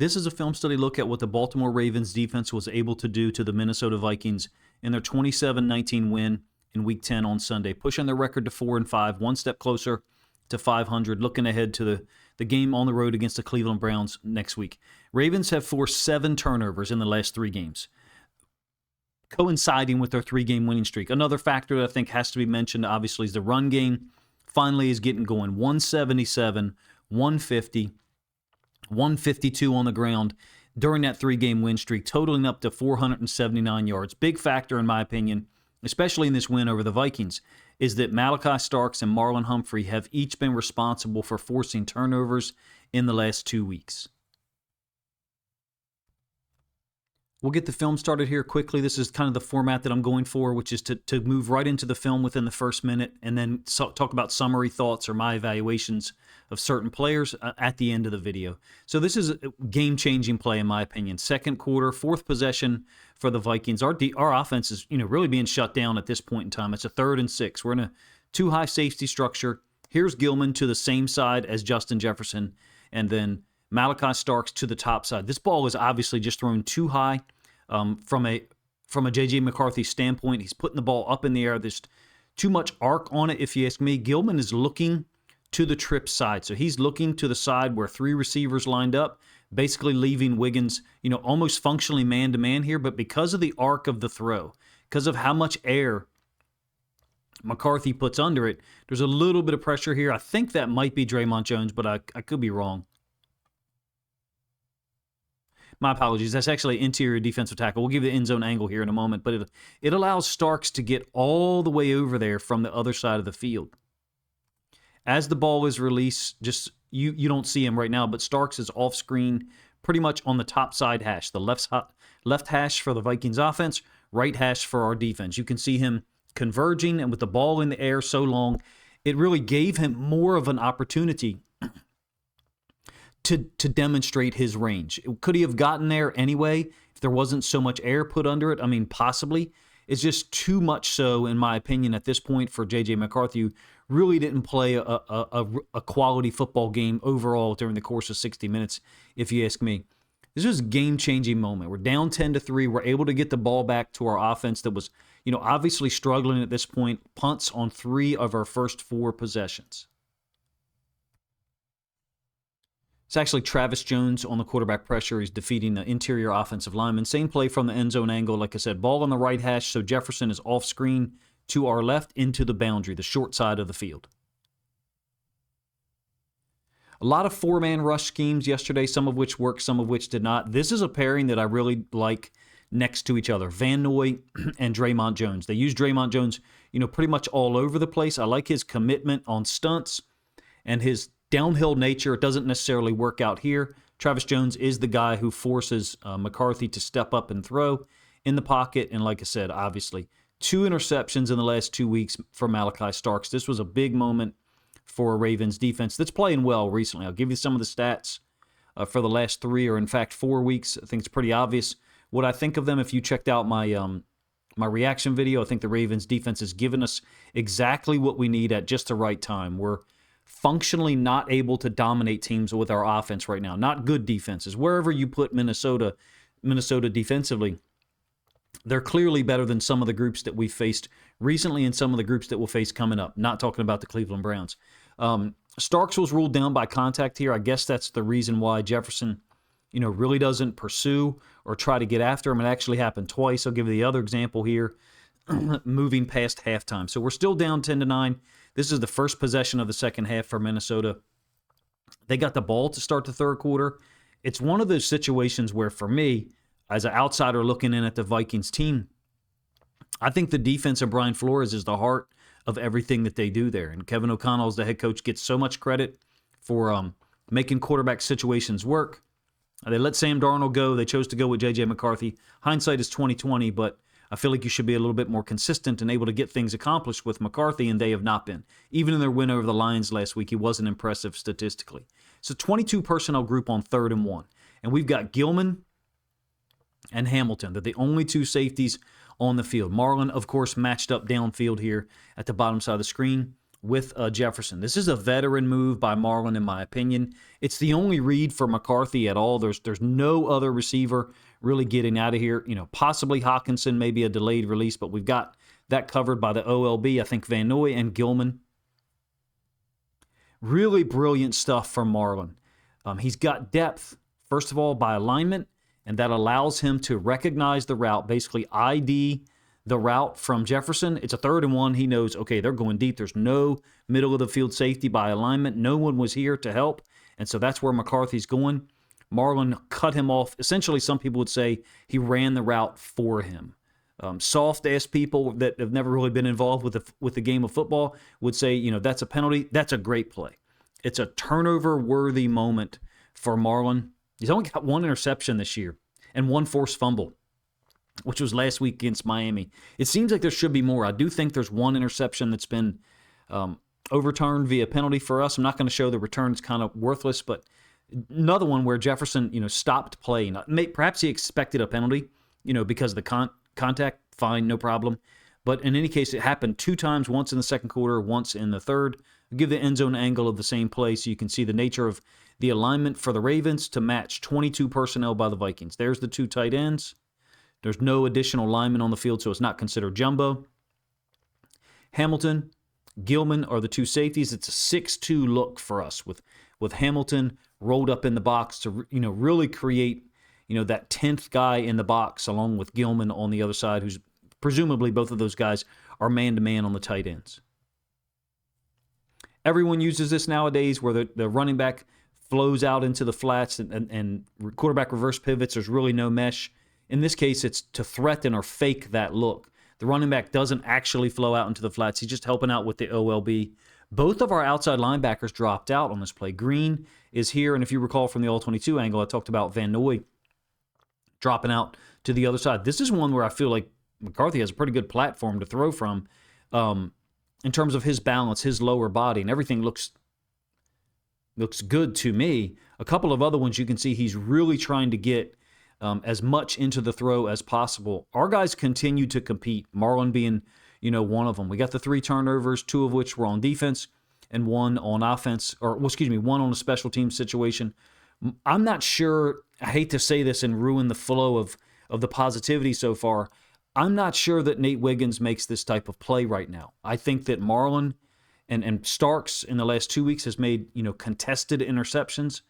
This is a film study look at what the Baltimore Ravens defense was able to do to the Minnesota Vikings in their 27-19 win in Week 10 on Sunday, pushing their record to 4-5, one step closer to 500, looking ahead to the game on the road against the Cleveland Browns next week. Ravens have forced 7 turnovers in the last 3 games, coinciding with their 3-game winning streak. Another factor that I think has to be mentioned, obviously, is the run game finally is getting going. 177, 150, 152 on the ground during that 3-game win streak, totaling up to 479 yards. Big factor, in my opinion, especially in this win over the Vikings, is that Malachi Starks and Marlon Humphrey have each been responsible for forcing turnovers in the last 2 weeks. We'll get the film started here quickly. This is kind of the format that I'm going for, which is to move right into the film within the first minute and then talk about summary thoughts or my evaluations of certain players at the end of the video. So this is a game-changing play, in my opinion. Second quarter, 4th possession for the Vikings. Our offense is really being shut down at this point in time. It's a 3rd and 6. We're in a 2-high safety structure. Here's Gilman to the same side as Justin Jefferson, and then Malachi Starks to the top side. This ball is obviously just thrown too high from a J.J. McCarthy standpoint. He's putting the ball up in the air. There's too much arc on it, if you ask me. Gilman is looking to the trip side. So he's looking to the side where 3 receivers lined up, basically leaving Wiggins, almost functionally man-to-man here. But because of the arc of the throw, because of how much air McCarthy puts under it, there's a little bit of pressure here. I think that might be Draymond Jones, but I could be wrong. My apologies. That's actually interior defensive tackle. We'll give you the end zone angle here in a moment, but it allows Starks to get all the way over there from the other side of the field. As the ball is released, just you don't see him right now, but Starks is off screen pretty much on the top side hash, the left hash for the Vikings offense, right hash for our defense. You can see him converging, and with the ball in the air so long, it really gave him more of an opportunity to demonstrate his range. Could he have gotten there anyway if there wasn't so much air put under it? I mean, possibly. It's just too much so, in my opinion, at this point for J.J. McCarthy, who really didn't play a quality football game overall during the course of 60 minutes, if you ask me. This was a game-changing moment. We're down 10-3. We're able to get the ball back to our offense that was, obviously struggling at this point. Punts on 3 of our first 4 possessions. It's actually Travis Jones on the quarterback pressure. He's defeating the interior offensive lineman. Same play from the end zone angle. Like I said, ball on the right hash, so Jefferson is off screen to our left into the boundary, the short side of the field. A lot of 4-man rush schemes yesterday, some of which worked, some of which did not. This is a pairing that I really like next to each other, Van Noy and Draymond Jones. They use Draymond Jones, pretty much all over the place. I like his commitment on stunts and his downhill nature. It doesn't necessarily work out here. Travis Jones is the guy who forces McCarthy to step up and throw in the pocket. And like I said, obviously, 2 interceptions in the last 2 weeks for Malachi Starks. This was a big moment for a Ravens defense that's playing well recently. I'll give you some of the stats for the last 3 or, in fact, 4 weeks. I think it's pretty obvious what I think of them. If you checked out my reaction video, I think the Ravens defense has given us exactly what we need at just the right time. We're functionally not able to dominate teams with our offense right now. Not good defenses. Wherever you put Minnesota defensively, they're clearly better than some of the groups that we've faced recently and some of the groups that we'll face coming up. Not talking about the Cleveland Browns. Starks was ruled down by contact here. I guess that's the reason why Jefferson, really doesn't pursue or try to get after him. It actually happened twice. I'll give you the other example here, moving past halftime. So we're still down 10-9. This is the first possession of the second half for Minnesota. They got the ball to start the third quarter. It's one of those situations where, for me, as an outsider looking in at the Vikings team, I think the defense of Brian Flores is the heart of everything that they do there. And Kevin O'Connell, as the head coach, gets so much credit for making quarterback situations work. They let Sam Darnold go. They chose to go with J.J. McCarthy. Hindsight is 20/20, but I feel like you should be a little bit more consistent and able to get things accomplished with McCarthy, and they have not been. Even in their win over the Lions last week, he wasn't impressive statistically. It's a 22 personnel group on 3rd and 1. And we've got Gilman and Hamilton. They're the only 2 safeties on the field. Marlon, of course, matched up downfield here at the bottom side of the screen with Jefferson. This is a veteran move by Marlon, in my opinion. It's the only read for McCarthy at all. There's no other receiver really getting out of here. Possibly Hawkinson, maybe a delayed release, but we've got that covered by the OLB. I think Van Noy and Gilman. Really brilliant stuff from Marlon. He's got depth, first of all, by alignment, and that allows him to recognize the route, basically ID the route from Jefferson. It's a 3rd and 1. He knows, okay, they're going deep. There's no middle of the field safety by alignment. No one was here to help, and so that's where McCarthy's going. Marlon cut him off. Essentially, some people would say he ran the route for him. Soft-ass people that have never really been involved with the game of football would say, that's a penalty. That's a great play. It's a turnover-worthy moment for Marlon. He's only got 1 interception this year and 1 forced fumble, which was last week against Miami. It seems like there should be more. I do think there's 1 interception that's been overturned via penalty for us. I'm not going to show the return. It's kind of worthless, but another one where Jefferson, stopped playing. Perhaps he expected a penalty, because of the contact. Fine, no problem. But in any case, it happened 2 times, once in the second quarter, once in the third. I'll give the end zone angle of the same play so you can see the nature of the alignment for the Ravens to match 22 personnel by the Vikings. There's the 2 tight ends. There's no additional linemen on the field, so it's not considered jumbo. Hamilton, Gilman are the 2 safeties. It's a 6-2 look for us with Hamilton rolled up in the box to really create that 10th guy in the box along with Gilman on the other side, who's presumably both of those guys are man-to-man on the tight ends. Everyone uses this nowadays where the running back flows out into the flats and quarterback reverse pivots. There's really no mesh. In this case, it's to threaten or fake that look. The running back doesn't actually flow out into the flats. He's just helping out with the OLB. Both of our outside linebackers dropped out on this play. Green is here, and if you recall from the All-22 angle, I talked about Van Noy dropping out to the other side. This is one where I feel like McCarthy has a pretty good platform to throw from in terms of his balance, his lower body, and everything looks good to me. A couple of other ones you can see he's really trying to get as much into the throw as possible. Our guys continue to compete, Marlon being one of them. We got the 3 turnovers, 2 of which were on defense and 1 on offense, 1 on a special team situation. I'm not sure, I hate to say this and ruin the flow of the positivity so far, I'm not sure that Nate Wiggins makes this type of play right now. I think that Marlon and Starks in the last 2 weeks has made, contested interceptions.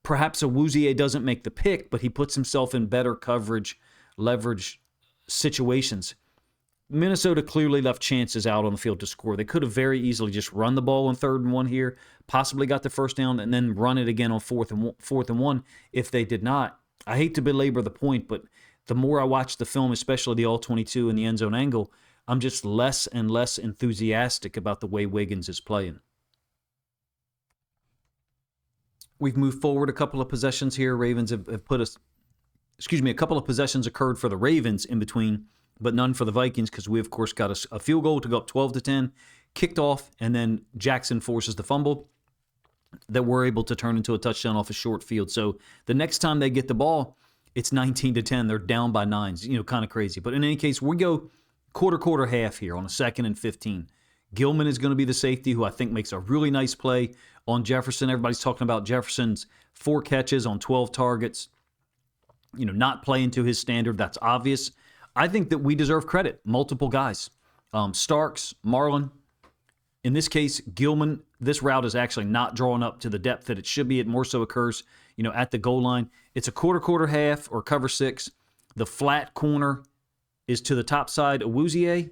Perhaps Awuzie doesn't make the pick, but he puts himself in better coverage, leverage situations. Minnesota clearly left chances out on the field to score. They could have very easily just run the ball on 3rd and 1 here, possibly got the first down, and then run it again on 4th and 1 if they did not. I hate to belabor the point, but the more I watch the film, especially the All-22 and the end zone angle, I'm just less and less enthusiastic about the way Wiggins is playing. We've moved forward a couple of possessions here. Ravens have put us, a couple of possessions occurred for the Ravens in between, but none for the Vikings because we, of course, got a field goal to go up 12-10, kicked off, and then Jackson forces the fumble that we're able to turn into a touchdown off a short field. So the next time they get the ball, it's 19-10. They're down by 9s, kind of crazy. But in any case, we go quarter half here on a 2nd and 15. Gilman is going to be the safety who I think makes a really nice play on Jefferson. Everybody's talking about Jefferson's 4 catches on 12 targets, not playing to his standard. That's obvious. I think that we deserve credit. Multiple guys. Starks, Marlon. In this case, Gilman, this route is actually not drawn up to the depth that it should be. It more so occurs, at the goal line. It's a quarter half or cover 6. The flat corner is to the top side, Awuzie.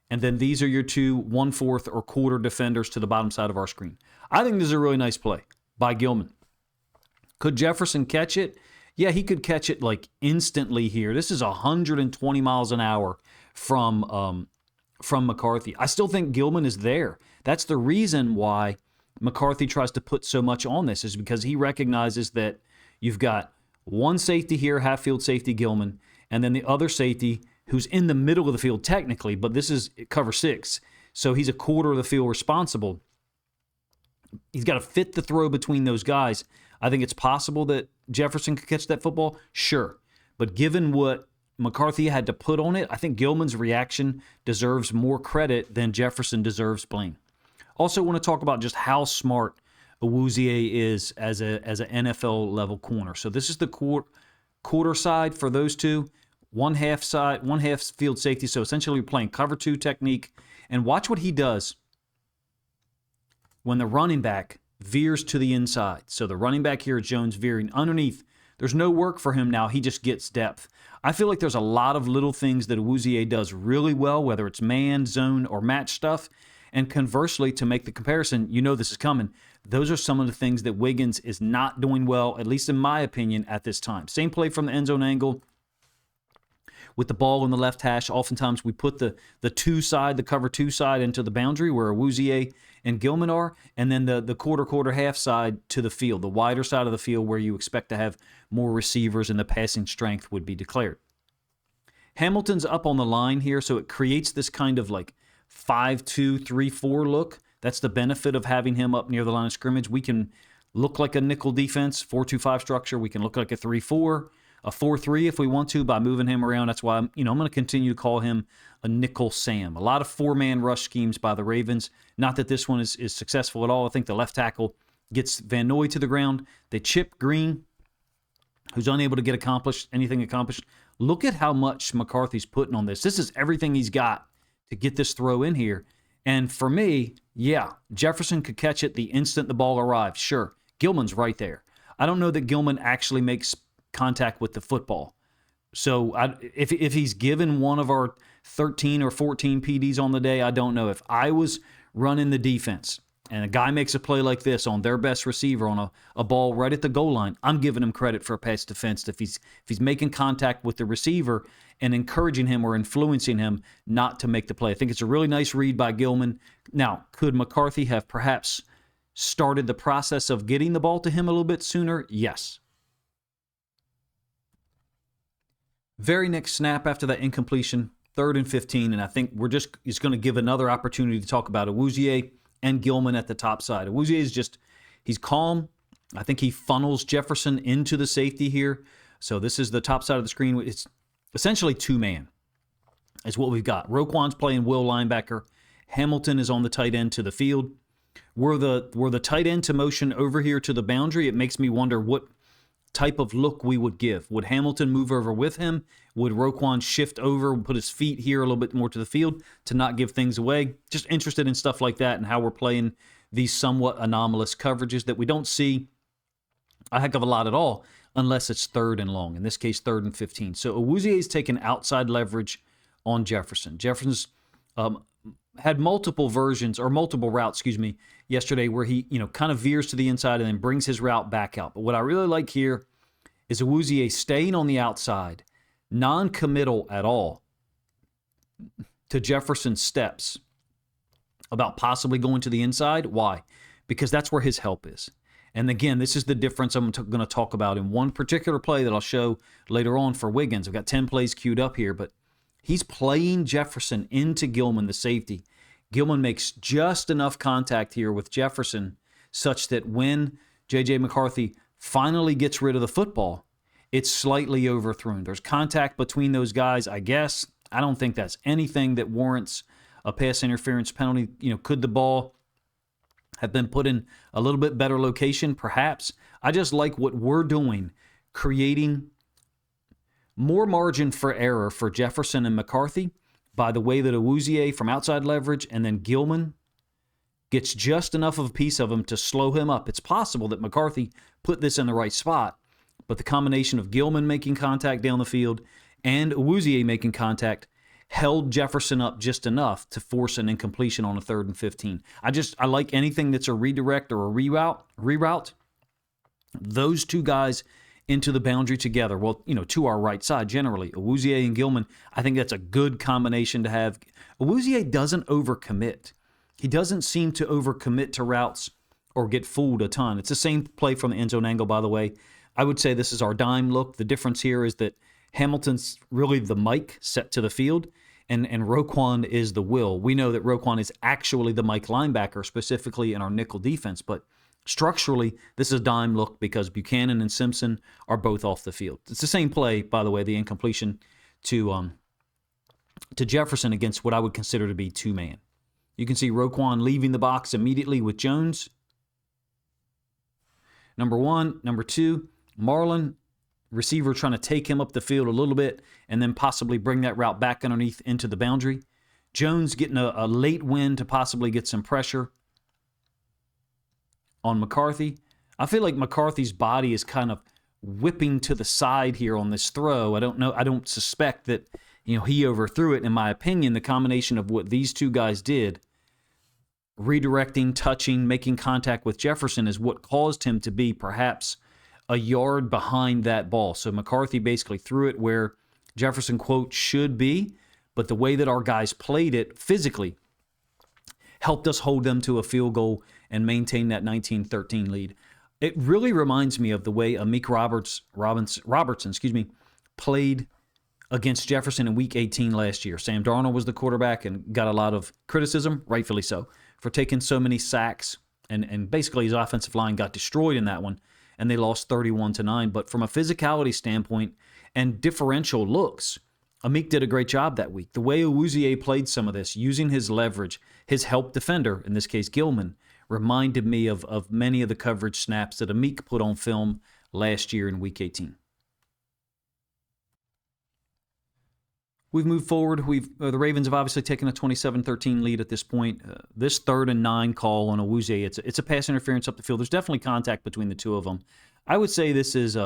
And then these are your 2 1/4 or quarter defenders to the bottom side of our screen. I think this is a really nice play by Gilman. Could Jefferson catch it? Yeah, he could catch it like instantly here. This is 120 miles an hour from McCarthy. I still think Gilman is there. That's the reason why McCarthy tries to put so much on this, is because he recognizes that you've got one safety here, half-field safety Gilman, and then the other safety who's in the middle of the field technically, but this is cover 6, so he's a quarter of the field responsible. He's got to fit the throw between those guys. I think it's possible that Jefferson could catch that football, sure. But given what McCarthy had to put on it, I think Gilman's reaction deserves more credit than Jefferson deserves blame. Also want to talk about just how smart Awuzie is as an NFL level corner. So this is the quarter side for those two. One half field safety. So essentially we're playing cover 2 technique. And watch what he does when the running back veers to the inside. So the running back here is Jones veering underneath. There's no work for him now. He just gets depth. I feel like there's a lot of little things that Awuzie does really well, whether it's man, zone, or match stuff. And conversely, to make the comparison, you know this is coming. Those are some of the things that Wiggins is not doing well, at least in my opinion, at this time. Same play from the end zone angle. With the ball in the left hash, oftentimes we put the cover 2 side into the boundary where Awuzie and Gilman are, and then the quarter half side to the field, the wider side of the field where you expect to have more receivers and the passing strength would be declared. Hamilton's up on the line here, so it creates this kind of like 5-2-3-4 look. That's the benefit of having him up near the line of scrimmage. We can look like a nickel defense, 4-2-5 structure. We can look like a 3-4. A 4-3 if we want to by moving him around. That's why I'm going to continue to call him a nickel Sam. A lot of 4-man rush schemes by the Ravens. Not that this one is successful at all. I think the left tackle gets Van Noy to the ground. They chip Green, who's unable to get anything accomplished. Look at how much McCarthy's putting on this. This is everything he's got to get this throw in here. And for me, yeah, Jefferson could catch it the instant the ball arrives. Sure, Gilman's right there. I don't know that Gilman actually makes contact with the football. So if he's given one of our 13 or 14 PDs on the day, I don't know. If I was running the defense and a guy makes a play like this on their best receiver on a ball right at the goal line, I'm giving him credit for a pass defense if he's making contact with the receiver and encouraging him or influencing him not to make the play. I think it's a really nice read by Gilman. Now, could McCarthy have perhaps started the process of getting the ball to him a little bit sooner? Yes. Very next snap after that incompletion, 3rd and 15, and I think it's going to give another opportunity to talk about Awuzie and Gilman at the top side. Awuzie is he's calm. I think he funnels Jefferson into the safety here. So this is the top side of the screen. It's essentially 2-man is what we've got. Roquan's playing will linebacker. Hamilton is on the tight end to the field. Were the tight end to motion over here to the boundary, it makes me wonder what type of look we would give. Would Hamilton move over with him? Would Roquan shift over, put his feet here a little bit more to the field to not give things away? Just interested in stuff like that and how we're playing these somewhat anomalous coverages that we don't see a heck of a lot at all unless it's 3rd and long. In this case, 3rd and 15. So Awuzie is taking outside leverage on Jefferson. Jefferson's had multiple routes, yesterday where he, kind of veers to the inside and then brings his route back out. But what I really like here is Awuzie staying on the outside, non-committal at all to Jefferson's steps about possibly going to the inside. Why? Because that's where his help is. And again, this is the difference I'm going to talk about in one particular play that I'll show later on for Wiggins. I've got 10 plays queued up here, but he's playing Jefferson into Gilman, the safety. Gilman makes just enough contact here with Jefferson such that when J.J. McCarthy finally gets rid of the football, it's slightly overthrown. There's contact between those guys, I guess. I don't think that's anything that warrants a pass interference penalty. Could the ball have been put in a little bit better location? Perhaps. I just like what we're doing, creating more margin for error for Jefferson and McCarthy by the way that Awuzie from outside leverage and then Gilman gets just enough of a piece of him to slow him up. It's possible that McCarthy put this in the right spot, but the combination of Gilman making contact down the field and Awuzie making contact held Jefferson up just enough to force an incompletion on a 3rd and 15. I like anything that's a redirect or a reroute. Those two guys into the boundary together. Well, to our right side generally. Awuzie and Gilman, I think that's a good combination to have. Awuzie doesn't overcommit. He doesn't seem to overcommit to routes or get fooled a ton. It's the same play from the end zone angle, by the way. I would say this is our dime look. The difference here is that Hamilton's really the Mike set to the field, and Roquan is the will. We know that Roquan is actually the Mike linebacker, specifically in our nickel defense, but structurally, this is a dime look because Buchanan and Simpson are both off the field. It's the same play, by the way, the incompletion to Jefferson against what I would consider to be two-man. You can see Roquan leaving the box immediately with Jones. Number one. Number two, Marlon, receiver trying to take him up the field a little bit and then possibly bring that route back underneath into the boundary. Jones getting a late win to possibly get some pressure on McCarthy. I feel like McCarthy's body is kind of whipping to the side here on this throw. I don't know. I don't suspect that he overthrew it. In my opinion, the combination of what these two guys did, redirecting, touching, making contact with Jefferson, is what caused him to be perhaps a yard behind that ball. So McCarthy basically threw it where Jefferson, quote, should be, but the way that our guys played it physically helped us hold them to a field goal and maintain that 19-13 lead. It really reminds me of the way Amik Robertson, played against Jefferson in Week 18 last year. Sam Darnold was the quarterback and got a lot of criticism, rightfully so, for taking so many sacks. And basically his offensive line got destroyed in that one, and they lost 31-9. But from a physicality standpoint and differential looks, Amik did a great job that week. The way Awuzie played some of this, using his leverage, his help defender, in this case Gilman, reminded me of many of the coverage snaps that Amik put on film last year in Week 18. We've moved forward. The Ravens have obviously taken a 27-13 lead at this point. This 3rd and 9 call on Awuzie, it's a pass interference up the field. There's definitely contact between the two of them. I would say this is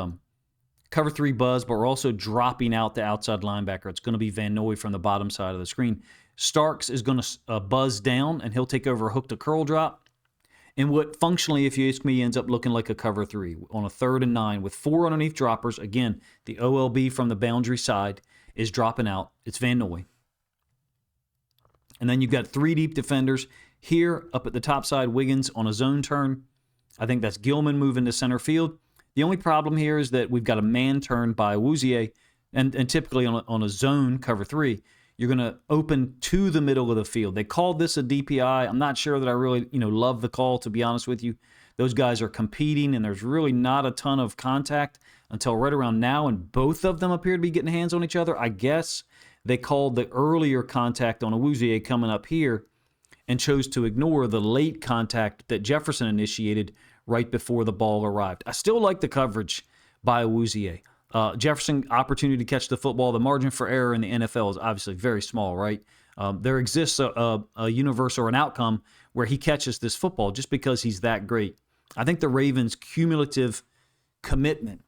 cover 3 buzz, but we're also dropping out the outside linebacker. It's going to be Van Noy from the bottom side of the screen. Starks is going to buzz down, and he'll take over a hook to curl drop. And what functionally, if you ask me, ends up looking like a cover 3 on a 3rd and 9 with 4 underneath droppers. Again, the OLB from the boundary side is dropping out. It's Van Noy. And then you've got 3 deep defenders. Here, up at the top side, Wiggins on a zone turn. I think that's Gilman moving to center field. The only problem here is that we've got a man turn by Awuzie, and typically on a zone cover 3, you're going to open to the middle of the field. They called this a DPI. I'm not sure that I really love the call, to be honest with you. Those guys are competing, and there's really not a ton of contact until right around now, and both of them appear to be getting hands on each other. I guess they called the earlier contact on Awuzie coming up here and chose to ignore the late contact that Jefferson initiated right before the ball arrived. I still like the coverage by Awuzie. Jefferson, opportunity to catch the football. The margin for error in the NFL is obviously very small, right? There exists a universe or an outcome where he catches this football just because he's that great. I think the Ravens' cumulative commitment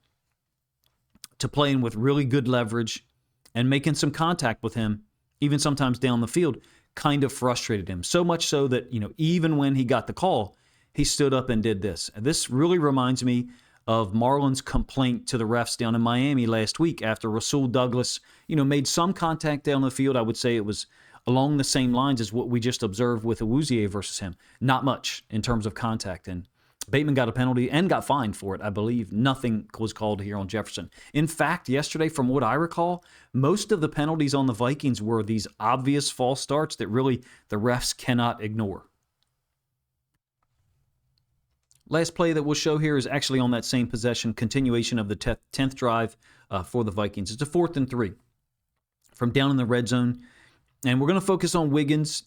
to playing with really good leverage and making some contact with him, even sometimes down the field, kind of frustrated him. So much so that, even when he got the call, he stood up and did this. And this really reminds me of Marlon's complaint to the refs down in Miami last week after Rasul Douglas, made some contact down the field. I would say it was along the same lines as what we just observed with Awuzie versus him. Not much in terms of contact. And Bateman got a penalty and got fined for it, I believe. Nothing was called here on Jefferson. In fact, yesterday, from what I recall, most of the penalties on the Vikings were these obvious false starts that really the refs cannot ignore. Last play that we'll show here is actually on that same possession, continuation of the 10th drive for the Vikings. It's a 4th and 3 from down in the red zone. And we're going to focus on Wiggins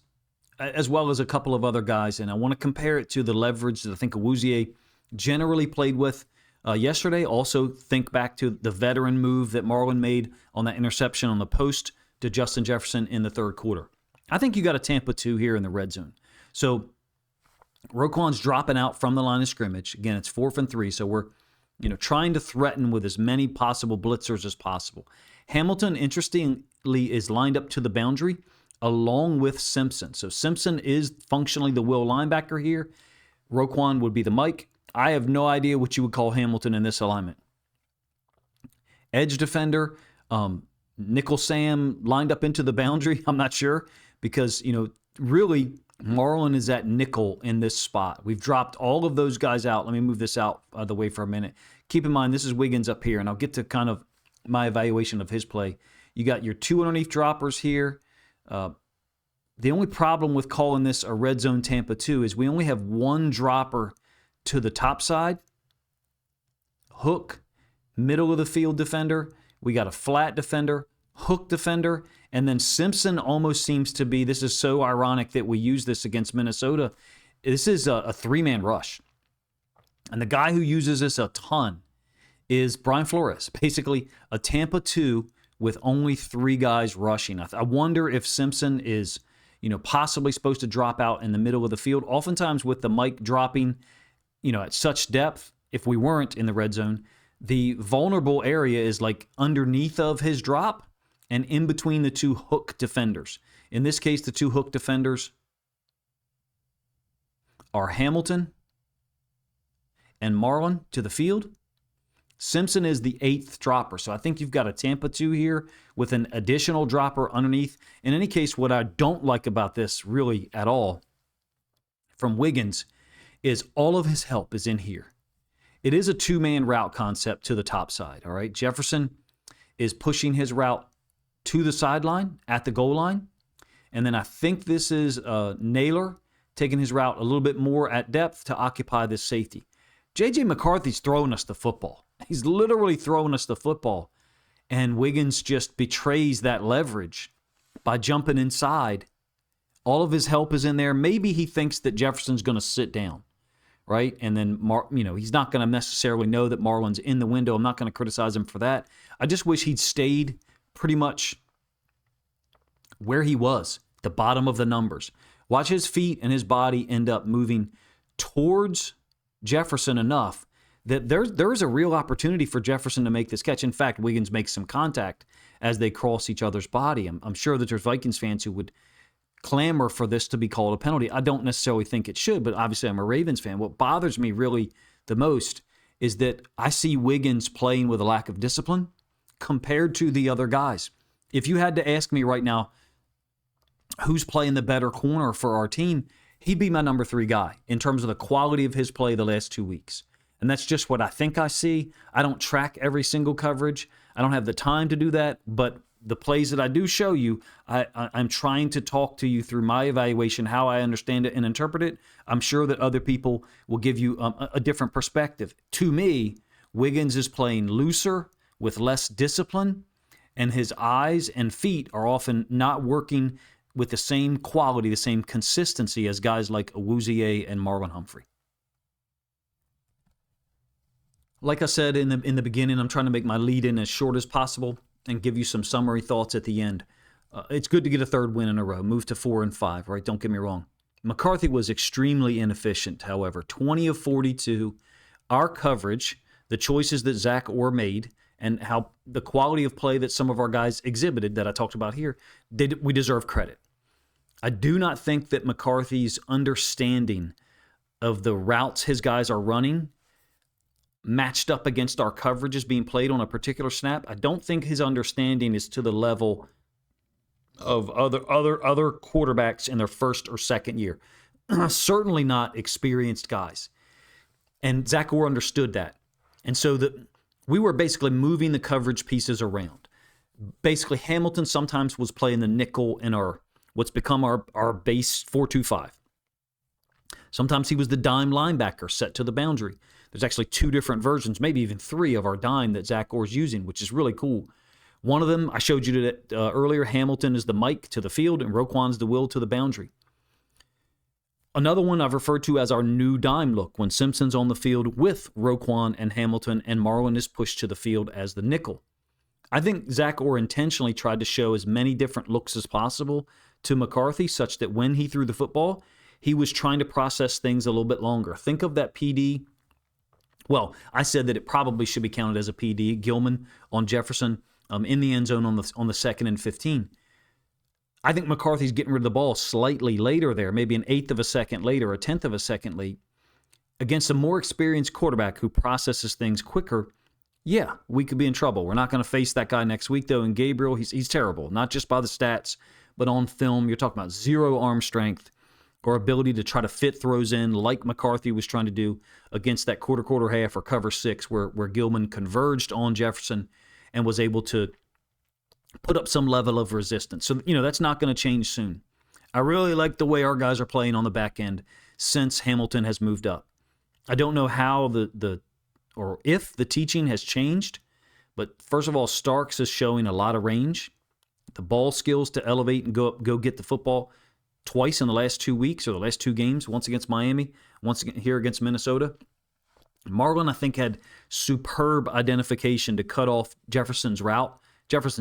as well as a couple of other guys. And I want to compare it to the leverage that I think Awuzie generally played with yesterday. Also think back to the veteran move that Marlon made on that interception on the post to Justin Jefferson in the 3rd quarter. I think you got a Tampa 2 here in the red zone. So Roquan's dropping out from the line of scrimmage. Again, it's 4th and 3, so we're trying to threaten with as many possible blitzers as possible. Hamilton, interestingly, is lined up to the boundary along with Simpson. So Simpson is functionally the will linebacker here. Roquan would be the Mike. I have no idea what you would call Hamilton in this alignment. Edge defender, Nickel Sam lined up into the boundary. I'm not sure because, really Marlon is at nickel in this spot. We've dropped all of those guys out. Let me move this out of the way for a minute. Keep in mind, this is Wiggins up here, and I'll get to kind of my evaluation of his play. You got your 2 underneath droppers here. The only problem with calling this a red zone Tampa 2 is we only have 1 dropper to the top side. Hook, middle of the field defender. We got a flat defender, hook defender, and then Simpson almost seems to be, this is so ironic that we use this against Minnesota, this is a three-man rush. And the guy who uses this a ton is Brian Flores, basically a Tampa 2 with only 3 guys rushing. I wonder if Simpson is, possibly supposed to drop out in the middle of the field. Oftentimes with the mic dropping, at such depth, if we weren't in the red zone, the vulnerable area is like underneath of his drop and in between the 2 hook defenders. In this case, the 2 hook defenders are Hamilton and Marlon to the field. Simpson is the 8th dropper. So I think you've got a Tampa 2 here with an additional dropper underneath. In any case, what I don't like about this really at all from Wiggins is all of his help is in here. It is a 2-man route concept to the top side, all right? Jefferson is pushing his route to the sideline at the goal line. And then I think this is Naylor taking his route a little bit more at depth to occupy this safety. J.J. McCarthy's throwing us the football. He's literally throwing us the football. And Wiggins just betrays that leverage by jumping inside. All of his help is in there. Maybe he thinks that Jefferson's going to sit down, right? And then, he's not going to necessarily know that Marlon's in the window. I'm not going to criticize him for that. I just wish he'd stayed pretty much where he was, the bottom of the numbers. Watch his feet and his body end up moving towards Jefferson enough that there's a real opportunity for Jefferson to make this catch. In fact, Wiggins makes some contact as they cross each other's body. I'm sure that there's Vikings fans who would clamor for this to be called a penalty. I don't necessarily think it should, but obviously I'm a Ravens fan. What bothers me really the most is that I see Wiggins playing with a lack of discipline compared to the other guys. If you had to ask me right now who's playing the better corner for our team, he'd be my number 3 guy in terms of the quality of his play the last 2 weeks. And that's just what I think I see. I don't track every single coverage. I don't have the time to do that. But the plays that I do show you, I'm trying to talk to you through my evaluation, how I understand it and interpret it. I'm sure that other people will give you a different perspective. To me, Wiggins is playing looser with less discipline, and his eyes and feet are often not working with the same quality, the same consistency as guys like Awuzie and Marlon Humphrey. Like I said in the beginning, I'm trying to make my lead-in as short as possible and give you some summary thoughts at the end. It's good to get a 3rd win in a row, move to 4-5, right? Don't get me wrong. McCarthy was extremely inefficient, however. 20 of 42. Our coverage, the choices that Zach Orr made, and how the quality of play that some of our guys exhibited that I talked about here, we deserve credit. I do not think that McCarthy's understanding of the routes his guys are running matched up against our coverages being played on a particular snap. I don't think his understanding is to the level of other quarterbacks in their 1st or 2nd year. Certainly not experienced guys. And Zach Orr understood that. And so we were basically moving the coverage pieces around. Basically, Hamilton sometimes was playing the nickel in what's become our base 4-2-5. Sometimes he was the dime linebacker set to the boundary. There's actually 2 different versions, maybe even 3 of our dime that Zach Orr's using, which is really cool. One of them, I showed you earlier, Hamilton is the Mike to the field and Roquan's the Will to the boundary. Another one I've referred to as our new dime look, when Simpson's on the field with Roquan and Hamilton and Marlon is pushed to the field as the nickel. I think Zach Orr intentionally tried to show as many different looks as possible to McCarthy, such that when he threw the football, he was trying to process things a little bit longer. Think of that PD. Well, I said that it probably should be counted as a PD. Gilman on Jefferson in the end zone on the 2nd and 15. I think McCarthy's getting rid of the ball slightly later there, maybe an 1/8 of a second later, a 1/10 of a second late. Against a more experienced quarterback who processes things quicker, yeah, we could be in trouble. We're not going to face that guy next week, though. And Gabriel, he's terrible, not just by the stats, but on film. You're talking about 0 arm strength or ability to try to fit throws in like McCarthy was trying to do against that quarter half or cover 6 where Gilman converged on Jefferson and was able to put up some level of resistance. So, that's not going to change soon. I really like the way our guys are playing on the back end since Hamilton has moved up. I don't know how or if the teaching has changed, but first of all, Starks is showing a lot of range. the ball skills to elevate and go get the football twice in the last 2 weeks or the last 2 games, once against Miami, once again here against Minnesota. Marlon, I think, had superb identification to cut off Jefferson's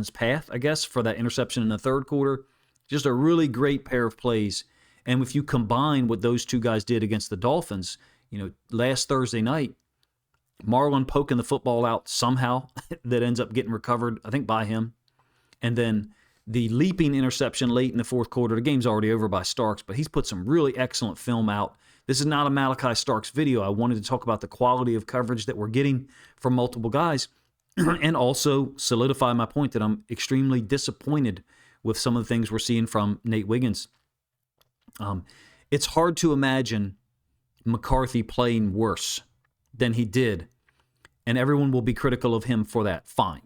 path, I guess, for that interception in the third quarter. Just a really great pair of plays. And if you combine what those two guys did against the Dolphins, last Thursday night, Marlon poking the football out somehow that ends up getting recovered, I think, by him. And then the leaping interception late in the fourth quarter. The game's already over by Starks, but he's put some really excellent film out. This is not a Malachi Starks video. I wanted to talk about the quality of coverage that we're getting from multiple guys and also solidify my point that I'm extremely disappointed with some of the things we're seeing from Nate Wiggins. It's hard to imagine McCarthy playing worse than he did, and everyone will be critical of him for that. Fine.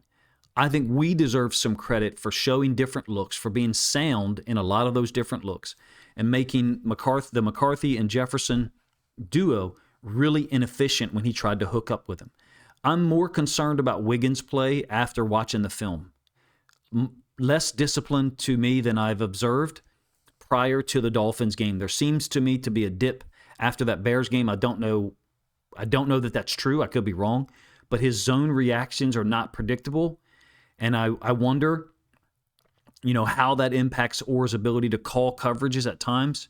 I think we deserve some credit for showing different looks, for being sound in a lot of those different looks, and making the McCarthy and Jefferson duo really inefficient when he tried to hook up with him. I'm more concerned about Wiggins' play after watching the film. Less disciplined to me than I've observed prior to the Dolphins game. There seems to me to be a dip after that Bears game. I don't know that that's true. I could be wrong. But his zone reactions are not predictable. And I wonder, how that impacts Orr's ability to call coverages at times.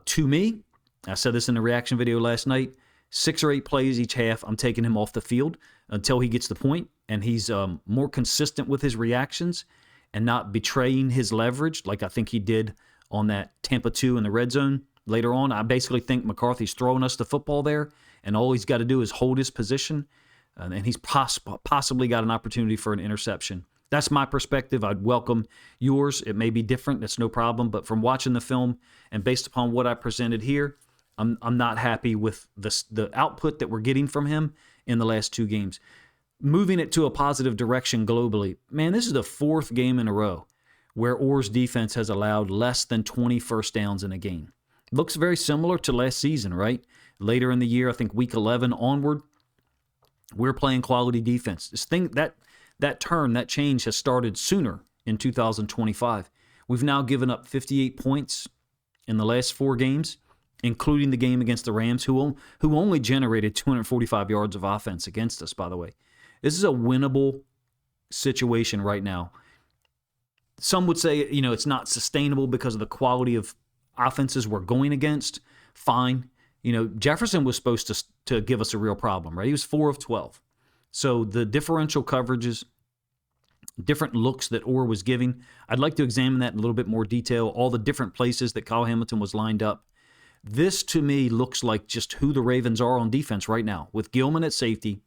To me, I said this in the reaction video last night, 6 or 8 plays each half, I'm taking him off the field until he gets the point and he's more consistent with his reactions and not betraying his leverage like I think he did on that Tampa 2 in the red zone later on. I basically think McCarthy's throwing us the football there, and all he's got to do is hold his position, and he's possibly got an opportunity for an interception. That's my perspective. I'd welcome yours. It may be different. That's no problem. But from watching the film and based upon what I presented here, I'm not happy with the output that we're getting from him in the last 2 games. Moving it to a positive direction globally, man, this is the 4th game in a row where Orr's defense has allowed less than 20 first downs in a game. Looks very similar to last season, right? Later in the year, I think week 11 onward, we're playing quality defense. That change has started sooner in 2025. We've now given up 58 points in the last 4 games, including the game against the Rams, who only generated 245 yards of offense against us, by the way. This is a winnable situation right now. Some would say, it's not sustainable because of the quality of offenses we're going against. Fine. Jefferson was supposed to give us a real problem, right? He was 4 of 12. So the differential coverages, different looks that Orr was giving, I'd like to examine that in a little bit more detail, all the different places that Kyle Hamilton was lined up. This, to me, looks like just who the Ravens are on defense right now, with Gilman at safety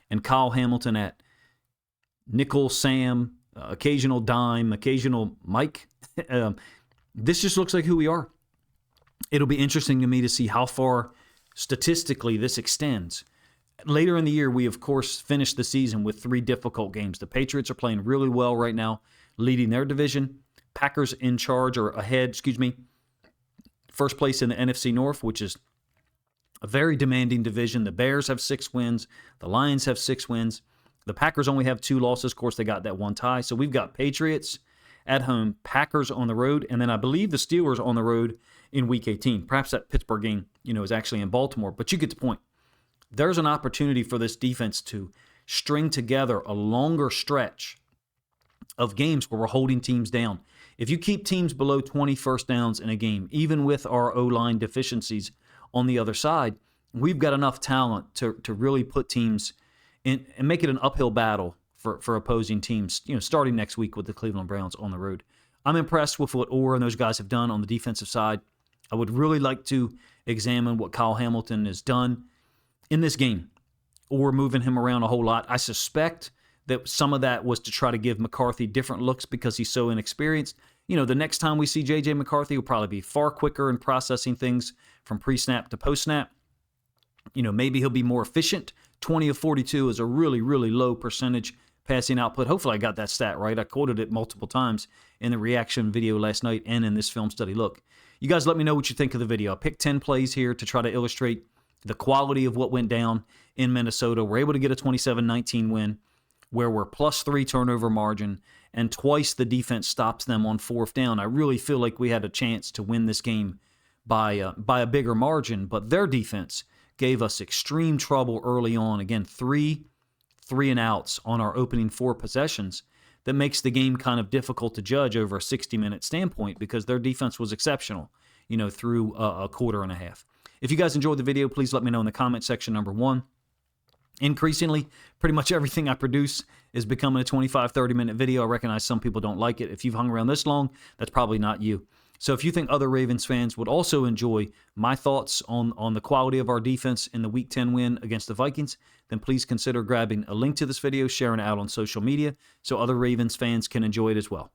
and Kyle Hamilton at nickel, Sam, occasional dime, occasional Mike. This just looks like who we are. It'll be interesting to me to see how far statistically this extends. Later in the year, we, of course, finished the season with 3 difficult games. The Patriots are playing really well right now, leading their division. Packers in charge, or ahead, first place in the NFC North, which is a very demanding division. The Bears have 6 wins. The Lions have 6 wins. The Packers only have 2 losses. Of course, they got that 1 tie. So we've got Patriots at home, Packers on the road, and then I believe the Steelers on the road in Week 18. Perhaps that Pittsburgh game, is actually in Baltimore. But you get the point. There's an opportunity for this defense to string together a longer stretch of games where we're holding teams down. If you keep teams below 20 first downs in a game, even with our O-line deficiencies on the other side, we've got enough talent to really put teams in and make it an uphill battle for opposing teams, starting next week with the Cleveland Browns on the road. I'm impressed with what Orr and those guys have done on the defensive side. I would really like to examine what Kyle Hamilton has done in this game, or moving him around a whole lot. I suspect that some of that was to try to give McCarthy different looks because he's so inexperienced. The next time we see J.J. McCarthy will probably be far quicker in processing things from pre-snap to post-snap. Maybe he'll be more efficient. 20 of 42 is a really, really low percentage passing output. Hopefully I got that stat right. I quoted it multiple times in the reaction video last night and in this film study. Look, you guys let me know what you think of the video. I picked 10 plays here to try to illustrate the quality of what went down in Minnesota. We're able to get a 27-19 win where we're +3 turnover margin and twice the defense stops them on fourth down. I really feel like we had a chance to win this game by a bigger margin, but their defense gave us extreme trouble early on. Again, three and outs on our opening 4 possessions. That makes the game kind of difficult to judge over a 60-minute standpoint because their defense was exceptional, through a quarter and a half. If you guys enjoyed the video, please let me know in the comment section. Number 1. Increasingly, pretty much everything I produce is becoming a 25, 30-minute video. I recognize some people don't like it. If you've hung around this long, that's probably not you. So if you think other Ravens fans would also enjoy my thoughts on the quality of our defense in the Week 10 win against the Vikings, then please consider grabbing a link to this video, sharing it out on social media so other Ravens fans can enjoy it as well.